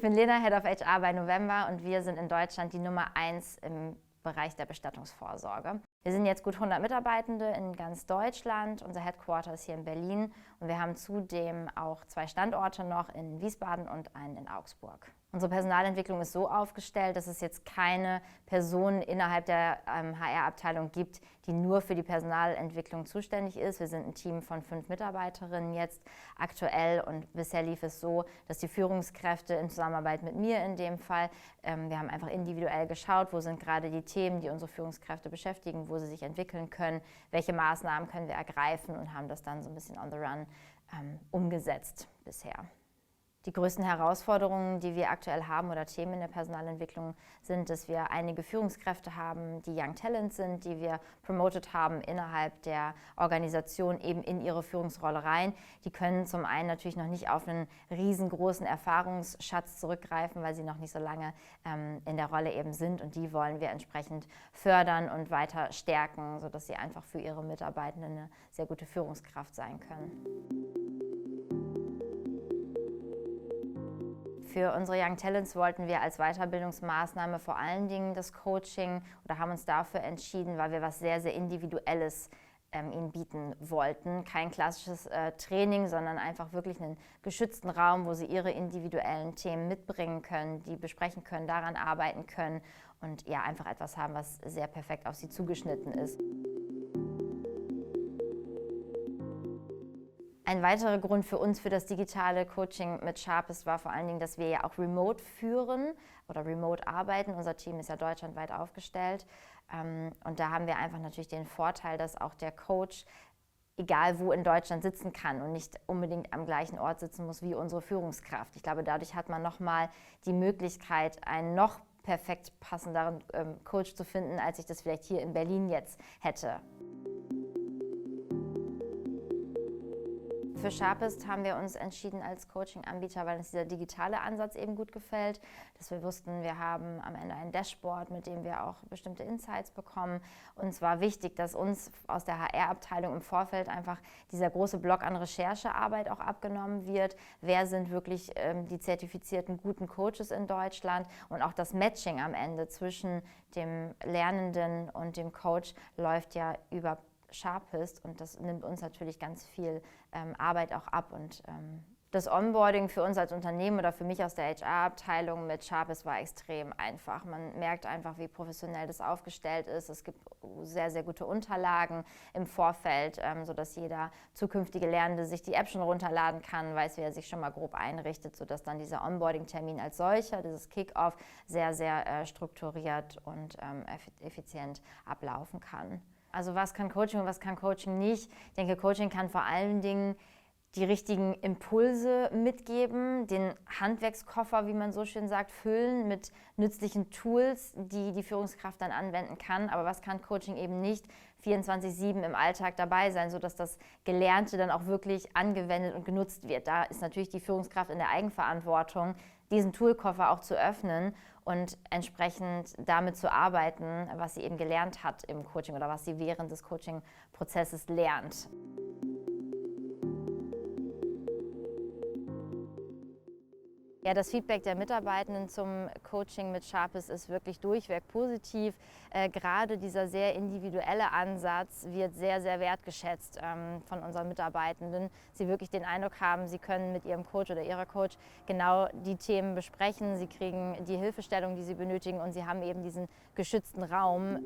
bin Lena, Head of HR bei November und wir sind in Deutschland die Nummer 1 im Bereich der Bestattungsvorsorge. Wir sind jetzt gut 100 Mitarbeitende in ganz Deutschland. Unser Headquarter ist hier in Berlin und wir haben zudem auch 2 Standorte noch in Wiesbaden und einen in Augsburg. Unsere Personalentwicklung ist so aufgestellt, dass es jetzt keine Person innerhalb der HR-Abteilung gibt, die nur für die Personalentwicklung zuständig ist. Wir sind ein Team von 5 Mitarbeiterinnen jetzt aktuell und bisher lief es so, dass die Führungskräfte in Zusammenarbeit mit mir in dem Fall, wir haben einfach individuell geschaut, wo sind gerade die Themen, die unsere Führungskräfte beschäftigen, wo sie sich entwickeln können, welche Maßnahmen können wir ergreifen und haben das dann so ein bisschen on the run umgesetzt bisher. Die größten Herausforderungen, die wir aktuell haben oder Themen in der Personalentwicklung sind, dass wir einige Führungskräfte haben, die Young Talents sind, die wir promoted haben innerhalb der Organisation eben in ihre Führungsrolle rein. Die können zum einen natürlich noch nicht auf einen riesengroßen Erfahrungsschatz zurückgreifen, weil sie noch nicht so lange in der Rolle eben sind und die wollen wir entsprechend fördern und weiter stärken, sodass sie einfach für ihre Mitarbeitenden eine sehr gute Führungskraft sein können. Für unsere Young Talents wollten wir als Weiterbildungsmaßnahme vor allen Dingen das Coaching oder haben uns dafür entschieden, weil wir was sehr, sehr Individuelles ihnen bieten wollten. Kein klassisches Training, sondern einfach wirklich einen geschützten Raum, wo sie ihre individuellen Themen mitbringen können, die besprechen können, daran arbeiten können und ja, einfach etwas haben, was sehr perfekt auf sie zugeschnitten ist. Ein weiterer Grund für uns für das digitale Coaching mit Sharpest war vor allen Dingen, dass wir ja auch remote führen oder remote arbeiten. Unser Team ist ja deutschlandweit aufgestellt und da haben wir einfach natürlich den Vorteil, dass auch der Coach egal wo in Deutschland sitzen kann und nicht unbedingt am gleichen Ort sitzen muss wie unsere Führungskraft. Ich glaube, dadurch hat man nochmal die Möglichkeit, einen noch perfekt passenderen Coach zu finden, als ich das vielleicht hier in Berlin jetzt hätte. Für Sharpest haben wir uns entschieden als Coaching-Anbieter, weil uns dieser digitale Ansatz eben gut gefällt, dass wir wussten, wir haben am Ende ein Dashboard, mit dem wir auch bestimmte Insights bekommen. Uns war wichtig, dass uns aus der HR-Abteilung im Vorfeld einfach dieser große Block an Recherchearbeit auch abgenommen wird. Wer sind wirklich die zertifizierten guten Coaches in Deutschland? Und auch das Matching am Ende zwischen dem Lernenden und dem Coach läuft ja über Sharpest und das nimmt uns natürlich ganz viel Arbeit auch ab und das Onboarding für uns als Unternehmen oder für mich aus der HR-Abteilung mit Sharpest war extrem einfach. Man merkt einfach, wie professionell das aufgestellt ist. Es gibt sehr, sehr gute Unterlagen im Vorfeld, sodass jeder zukünftige Lernende sich die App schon runterladen kann, weiß, wie er sich schon mal grob einrichtet, sodass dann dieser Onboarding-Termin als solcher, dieses Kick-Off, sehr, sehr strukturiert und effizient ablaufen kann. Also was kann Coaching und was kann Coaching nicht? Ich denke, Coaching kann vor allen Dingen die richtigen Impulse mitgeben, den Handwerkskoffer, wie man so schön sagt, füllen mit nützlichen Tools, die die Führungskraft dann anwenden kann. Aber was kann Coaching eben nicht? 24/7 im Alltag dabei sein, sodass das Gelernte dann auch wirklich angewendet und genutzt wird. Da ist natürlich die Führungskraft in der Eigenverantwortung, diesen Toolkoffer auch zu öffnen und entsprechend damit zu arbeiten, was sie eben gelernt hat im Coaching oder was sie während des Coaching-Prozesses lernt. Ja, das Feedback der Mitarbeitenden zum Coaching mit Sharpest ist wirklich durchweg positiv. Gerade dieser sehr individuelle Ansatz wird sehr, sehr wertgeschätzt von unseren Mitarbeitenden. Sie wirklich den Eindruck haben, sie können mit ihrem Coach oder ihrer Coach genau die Themen besprechen. Sie kriegen die Hilfestellung, die sie benötigen und sie haben eben diesen geschützten Raum.